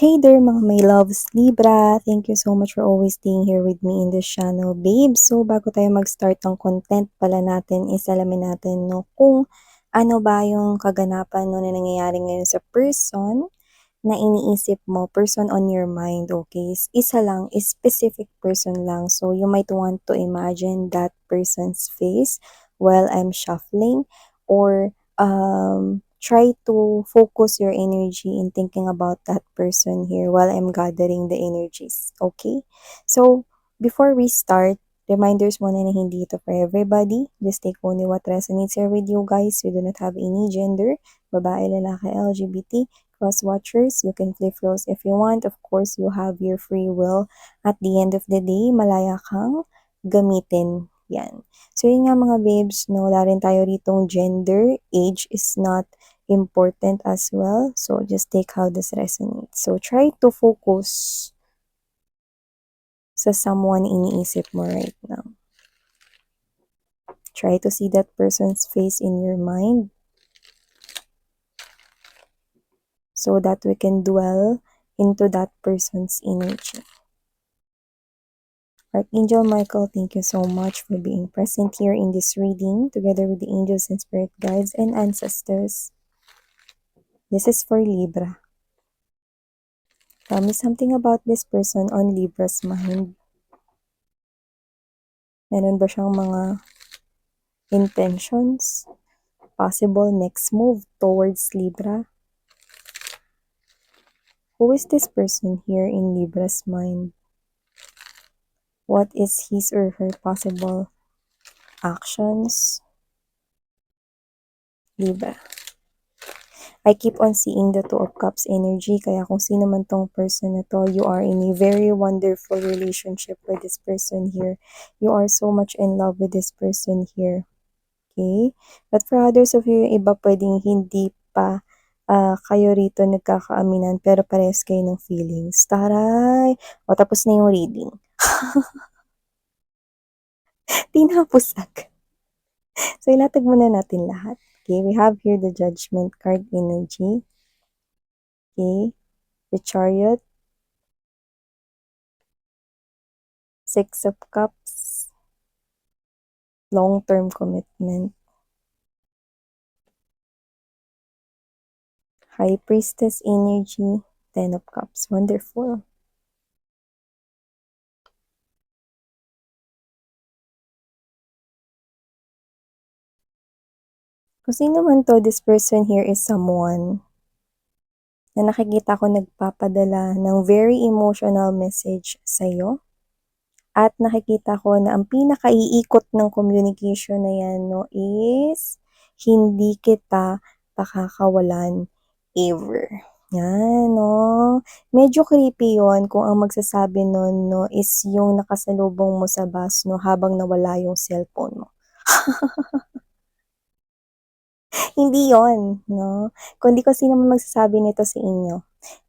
Hey there mga my loves Libra! Thank you so much for always staying here with me in this channel, babe. So, bago tayo mag-start ng content pala natin, alamin natin no, kung ano ba yung kaganapan no, na nangyayari ngayon sa person na iniisip mo, person on your mind, okay? Isa lang, specific person lang. So, you might want to imagine that person's face while I'm shuffling or try to focus your energy in thinking about that person here while I'm gathering the energies, okay? So, before we start, reminders muna na hindi ito for everybody. Just take only what resonates here with you guys. We do not have any gender, babae, lalaki, LGBT, cross-watchers. You can flip roles if you want. Of course, you have your free will. At the end of the day, malaya kang gamitin yan. So, yun nga mga babes, no, wala rin tayo ritong gender. Age is not important as well. So, just take how this resonates. So, try to focus sa someone iniisip mo right now. Try to see that person's face in your mind so that we can dwell into that person's energy. Archangel Michael, thank you so much for being present here in this reading together with the angels and spirit guides and ancestors. This is for Libra. Tell me something about this person on Libra's mind. Meron ba siyang mga intentions? Possible next move towards Libra? Who is this person here in Libra's mind? What is his or her possible actions? Libra. I keep on seeing the Two of Cups energy, kaya kung sino man tong person na to, you are in a very wonderful relationship with this person here. You are so much in love with this person here. Okay? But for others of you, iba pwedeng hindi pa kayo rito nagkakaaminan, pero parehas kayo ng feelings. Taray! O, tapos na yung reading. Tinapusag. So, ilatag muna natin lahat. Okay, we have here the Judgment card energy. Okay, the Chariot, Six of Cups, long-term commitment, High Priestess energy, Ten of Cups. Wonderful. Kung sino man to, this person here is someone na nakikita ko nagpapadala ng very emotional message sa'yo. At nakikita ko na ang pinakaiikot ng communication na yan, no, is hindi kita pakakawalan ever. Yan, no. Medyo creepy yon kung ang magsasabi nun, no, is yung nakasalubong mo sa bus, no, habang nawala yung cellphone mo. Hindi yon, no? Kundi ko sino man magsasabi nito sa inyo.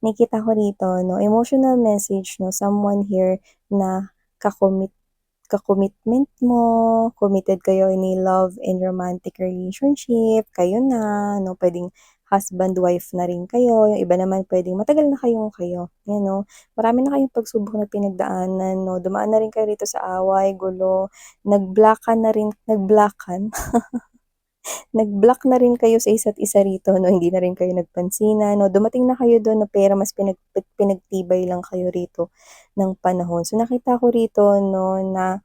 Nakita ko rito, no, emotional message, no, someone here na ka-commitment mo, committed kayo in a love and romantic relationship, kayo na, no, pwedeng husband, wife na rin kayo, yung iba naman pwedeng matagal na kayong kayo, yan, no, marami na kayong pagsubok na pinagdaanan, no, dumaan na rin kayo rito sa away, gulo, nag-blockan na rin, nag-block na rin kayo sa isa't isa rito, no? Hindi na rin kayo nagpansinan, no? Dumating na kayo doon, no? Pero mas pinagtibay lang kayo rito ng panahon. So, nakita ko rito, no, na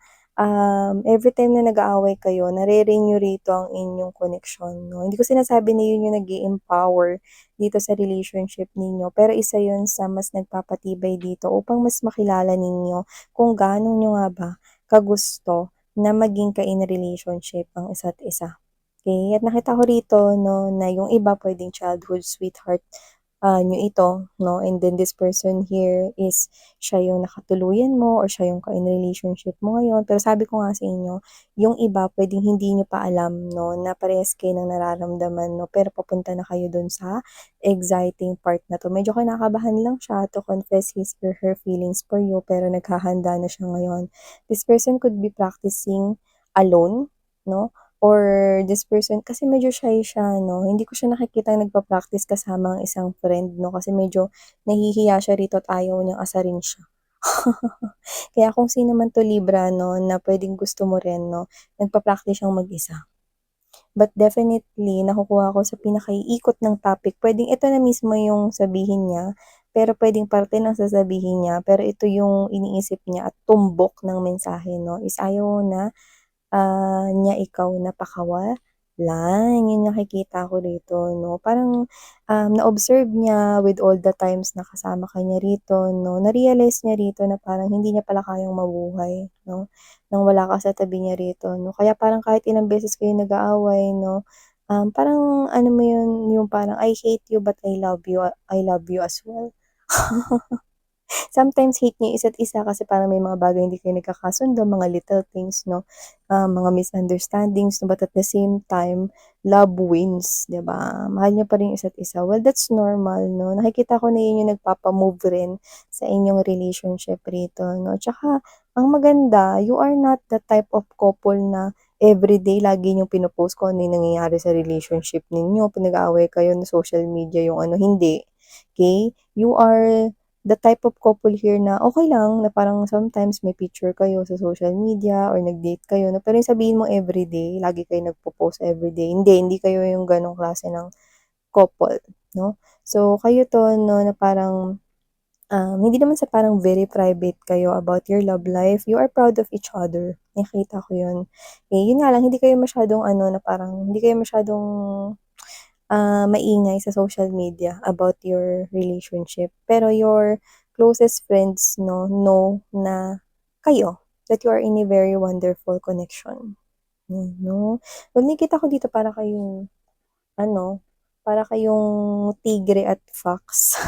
every time na nag-aaway kayo, nare-renew rito ang inyong connection, no? Hindi ko sinasabi na yun yung nag-i-empower dito sa relationship ninyo, pero isa yun sa mas nagpapatibay dito upang mas makilala ninyo kung gaano nyo nga ba kagusto na maging ka-in relationship ang isa't isa. Okay, at nakita ko rito, no, na yung iba pwedeng childhood sweetheart nyo ito, no, and then this person here is siya yung nakatuluyan mo or siya yung ka-in relationship mo ngayon. Pero sabi ko nga sa inyo, yung iba pwedeng hindi nyo pa alam, no, na parehas kayo ng nararamdaman, no, pero papunta na kayo dun sa exciting part na to. Medyo kinakabahan lang siya to confess his or her feelings for you, pero naghahanda na siya ngayon. This person could be practicing alone, no, or this person kasi medyo shy siya 'no, hindi ko siya nakikitang nagpa-practice kasama ang isang friend 'no, kasi medyo nahihiya siya rito at ayaw niyang asarin siya. Kaya kung sino man 'to Libra 'no, na puwedeng gusto mo rin 'no, nagpa-practice siyang mag-isa. But definitely nakukuha ko sa pinakaiikot ng topic, puwedeng ito na mismo yung sabihin niya, pero puwedeng parte ng sasabihin niya, pero ito yung iniisip niya at tumbok ng mensahe 'no, is ayaw na niya ikaw napakawalan, yun yung nakikita ko rito 'no. Parang, na-observe niya with all the times na kasama ka niya rito 'no, na-realize niya rito na parang hindi niya pala kayang mabuhay 'no, nang wala ka sa tabi niya rito 'no. Kaya parang kahit ilang beses kayo nag-aaway 'no, parang ano mo yun, yung parang, "I hate you but I love you as well." Sometimes hate niyo isa't isa kasi parang may mga bagay hindi kayo nagkakasundo, mga little things 'no, mga misunderstandings 'no, but at the same time, love wins, 'di ba? Mahal niyo pa rin isa't isa. Well, that's normal 'no, nakikita ko na yun yung nagpapa-move rin sa inyong relationship rito 'no. Tsaka ang maganda, you are not the type of couple na everyday lagi niyong pino-post kung ano yung nangyayari sa relationship ninyo, pinag-aaway kayo na social media yung ano, hindi, okey? You are the type of couple here na okey lang na parang sometimes may picture kayo sa social media or nag-date kayo 'no, pero yung sabihin mo everyday, lagi kayo nagpo-post everyday, hindi kayo yung gano'ng klase ng couple 'no. So kayo 'to 'no na parang, hindi naman sa parang very private kayo about your love life, you are proud of each other, nakikita ko yun. Eh, yun nga lang hindi kayo masyadong ano na parang hindi kayo masyadong maingay sa social media about your relationship. Pero your closest friends 'no, know na kayo, that you are in a very wonderful connection, 'no. Well, nakikita ko dito para kayong ano, para kayong tigre at fox.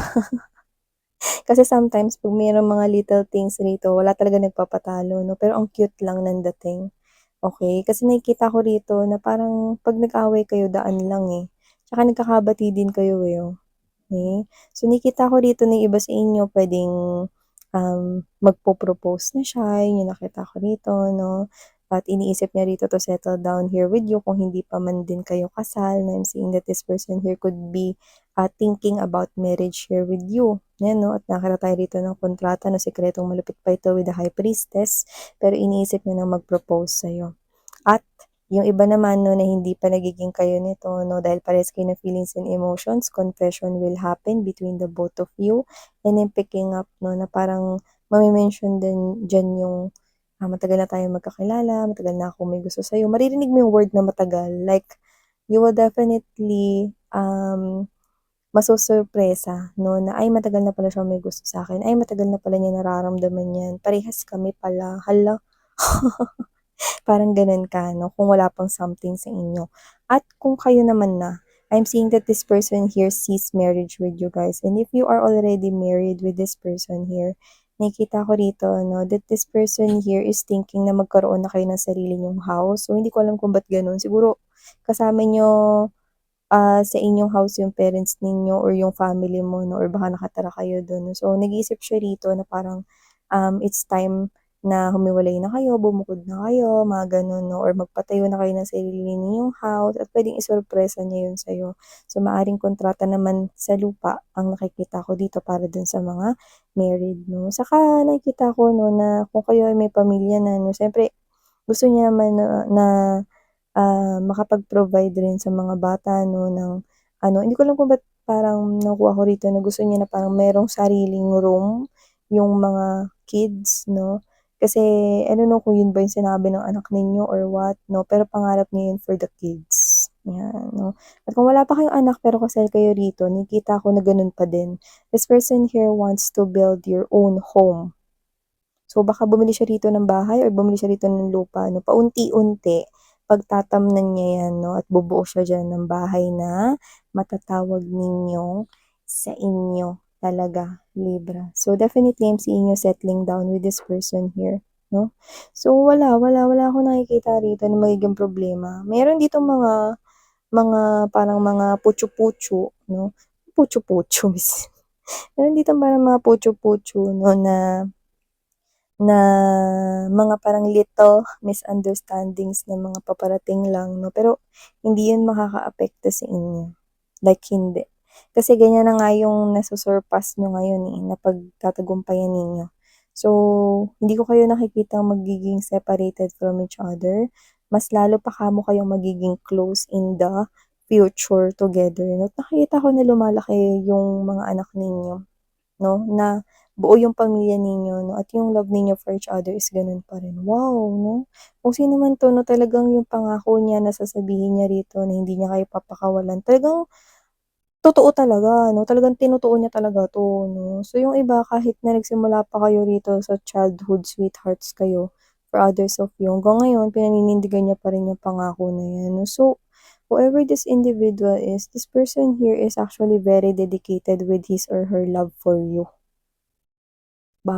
Kasi sometimes 'pag merong mga little things rito wala talagang nagpapatalo 'no, pero ang cute lang ng dating. Okey, kasi nakikita ko rito na parang 'pag nag-away kayo daan lang, eh, tsaka nagkakabati din kayo, eh, oh. Okey. So, nakikita ko rito na yung iba sa inyo puwedeng, magpo-propose na siya, yun yung nakita ko rito 'no, at iniisip niya rito to settle down here with you kung hindi pa man din kayo kasal, na I'm seeing that this person here could be, thinking about marriage here with you, 'yan 'no, at nakakita tayo rito ng kontrata na sikretong malupit pa ito with the High Priestess, pero iniisip niya na mag-propose sa'yo. At yung iba naman 'no, na hindi pa nagiging kayo nito 'no, dahil parehas kayo ng feelings and emotions, confession will happen between the both of you. And I'm picking up 'no, na parang mame-mention din diyan yung, matagal na tayong magkakilala, matagal na akong may gusto sa'yo. Maririnig mo yung word na matagal, like you will definitely, masosurpresa 'no, na, "Ay matagal na pala siyang may gusto sa'kin, ay matagal na pala niya nararamdaman 'yan, parehas kami pala, hala." Parang gano'n ka 'no, kung wala pang something sa inyo. At kung kayo naman na, I'm seeing that this person here sees marriage with you guys, and if you are already married with this person here, nakikita ko rito 'no, that this person here is thinking na magkaroon na kayo ng sarili niyong house. So, hindi ko alam kung ba't gano'n. Siguro kasama niyo, sa inyong house yung parents ninyo or yung family mo 'no, or baka nakatira kayo do'n. So, nag-iisip siya rito na parang, it's time na humiwalay na kayo, bumukod na kayo, mga gano'n 'no, or magpatayo na kayo ng sarili ninyong house at puwedeng isurpresa niya 'yun sa'yo. So, maaaring kontrata naman sa lupa ang nakikita ko dito para dun sa mga married 'no. Saka nakikita ko 'no, na kung kayo ay may pamilya na 'no, siyempre gusto niya naman na na, makapag-provide rin sa mga bata 'no, ng ano, hindi ko alam kung ba't parang nakuha ko rito na gusto niya na parang merong sariling room yung mga kids 'no. Kasi I don't know kung yun ba yung sinabi ng anak ninyo or what 'no, pero pangarap niya yun for the kids, 'yan 'no. At kung wala pa kayong anak pero kasal kayo rito, nakikita ko na ganun pa din. This person here wants to build your own home. So, baka bumili siya rito ng bahay or bumili siya rito ng lupa 'no, paunti-unti pagtatamnan niya 'yan 'no, at bubuo siya diyan ng bahay na matatawag ninyong sa inyo talaga, Libra. So, definitely I'm seeing you settling down with this person here 'no. So, wala akong nakikita rito na magiging problema. Meron ditong mga parang mga putyu-putyu 'no, putyu-putyu meron ditong parang mga putyu-putyu 'no na na mga parang little misunderstandings na mga paparating lang 'no, pero hindi yun makakaapekto sa inyo, like hindi. Kasi ganyan na nga yung nasu-surpass niyo ngayon, eh, na pagtatagumpayan ninyo. So, hindi ko kayo nakikitang magiging separated from each other, mas lalo pa kamo kayong magiging close in the future together 'no. Nakikita ko na lumalaki yung mga anak ninyo. 'No, na buo yung pamilya ninyo 'no, at yung love ninyo for each other is gano'n pa rin. Wow 'no, kung sino man 'to 'no, talagang yung pangako niya na sasabihin niya rito na hindi niya kayo papakawalan, talagang totoo talaga 'no, talagang tinutuon niya talaga 'to 'no. So yung iba kahit na nagsimula pa kayo rito sa childhood sweethearts kayo for others of you, hanggang ngayon pinaninindigan niya pa rin yung pangako na yan 'no. So, whoever this individual is, this person here is actually very dedicated with his or her love for you. Ba,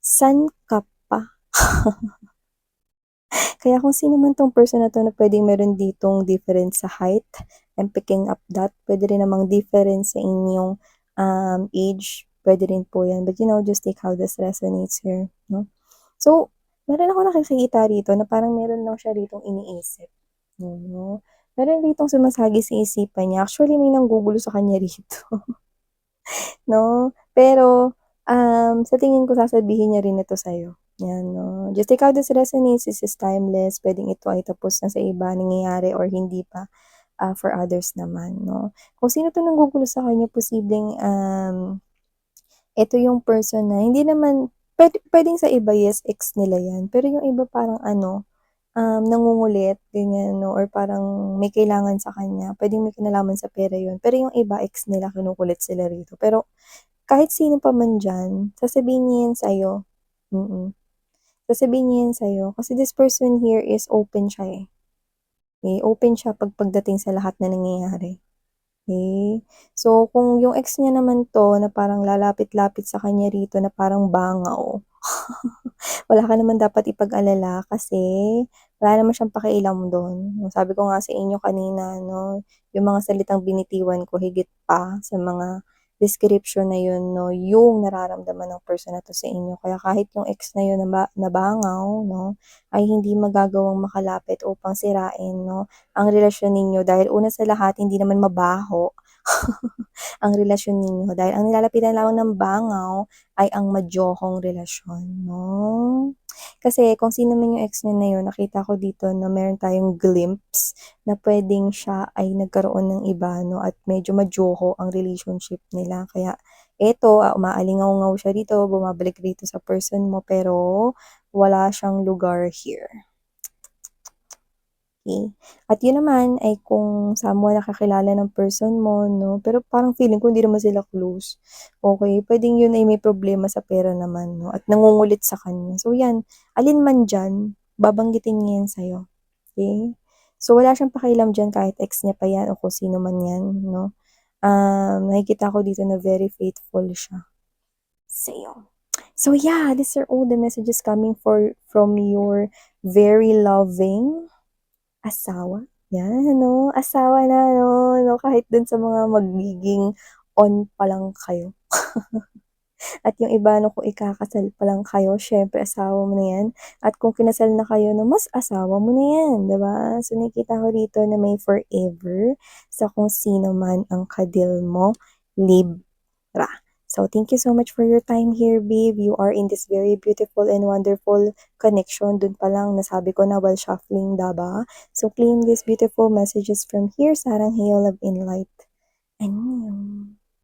san ka pa? Kaya kung sino man 'tong person na 'to na puwedeng meron ditong difference sa height, I'm picking up that. Puwede rin namang difference sa inyong, age, puwede rin po 'yan. But, just take how this resonates here, 'no? So, meron akong nakikita rito na parang meron lang siya ritong iniisip, 'no? Meron ditong sumasagi sa isipan niya. Actually, may nanggugulo sa kanya rito. 'No? Pero, sa tingin ko sasabihin niya rin ito sa'yo, 'yan 'no. Just like how this resonates, this is timeless, puwedeng ito ay tapos na sa iba, nangyayari or hindi pa, for others naman 'no. Kung sino 'tong nanggugulo sa kanya posibleng, ito yung person na hindi naman puwedeng sa iba, yes, ex nila 'yan, pero yung iba parang ano, nangungulit ganyan 'no or parang may kailangan sa kanya, puwedeng may kinalaman sa pera yun, pero yung iba ex nila kinukulit sila rito. Pero kahit sino pa man diyan, sasabihin niya 'yan sa'yo, mm. Sasabihin niya 'yan sa'yo kasi this person here is open siya, open siya pagdating sa lahat na nangyayari, okey. So, kung yung ex niya naman 'to na parang lalapit-lapit sa kanya rito na parang bangaw, wala ka naman dapat ipag-alala kasi wala naman siyang pakialam dun. Yung sabi ko nga sa inyo kanina 'no, yung mga salitang binitiwan ko higit pa sa mga description na yun 'no, yung nararamdaman ng person na 'to sa inyo. Kaya kahit yung ex na yun na bangaw 'no, ay hindi magagawang makalapit upang sirain 'no, ang relasyon ninyo dahil una sa lahat hindi naman mabaho ang relasyon ninyo dahil ang nilalapitan lamang ng bangaw ay ang madyokong relasyon 'no. Kasi kung sino man yung ex niyo na yun nakita ko dito na meron tayong glimpse na puwedeng siya ay nagkaroon ng iba 'no at medyo madyoko ang relationship nila kaya eto, umaalingaw-ngaw siya dito, bumabalik dito sa person mo pero wala siyang lugar here. Okey. At yun naman ay kung saan mo nakakilala ng person mo 'no, pero parang feeling ko hindi naman sila close. Okey, puwedeng yun ay may problema sa pera naman 'no, at nangungulit sa kanya. So yan, alin man diyan, babanggitin niya yan sa'yo, okey? So wala siyang pakialam diyan kahit ex niya pa yan o kung sino man yan 'no. Nakikita ko dito na very faithful siya sa'yo. So yeah, these are all the messages coming from your very loving asawa? 'Yan 'no, asawa na 'no, kahit dun sa mga magiging on pa lang kayo. At yung iba 'no, kung ikakasal pa lang kayo siyempre asawa mo na 'yan at kung kinasal na kayo 'no, mas asawa mo na 'yan, 'di ba? So nakikita ko rito na may forever sa kung sino man ang kadil mo, Libra. So thank you so much for your time here, babe. You are in this very beautiful and wonderful connection. Dun pa lang nasabi ko na while shuffling, 'di ba? So claim these beautiful messages from here, Sarang Hail of Inlight. Annyeong.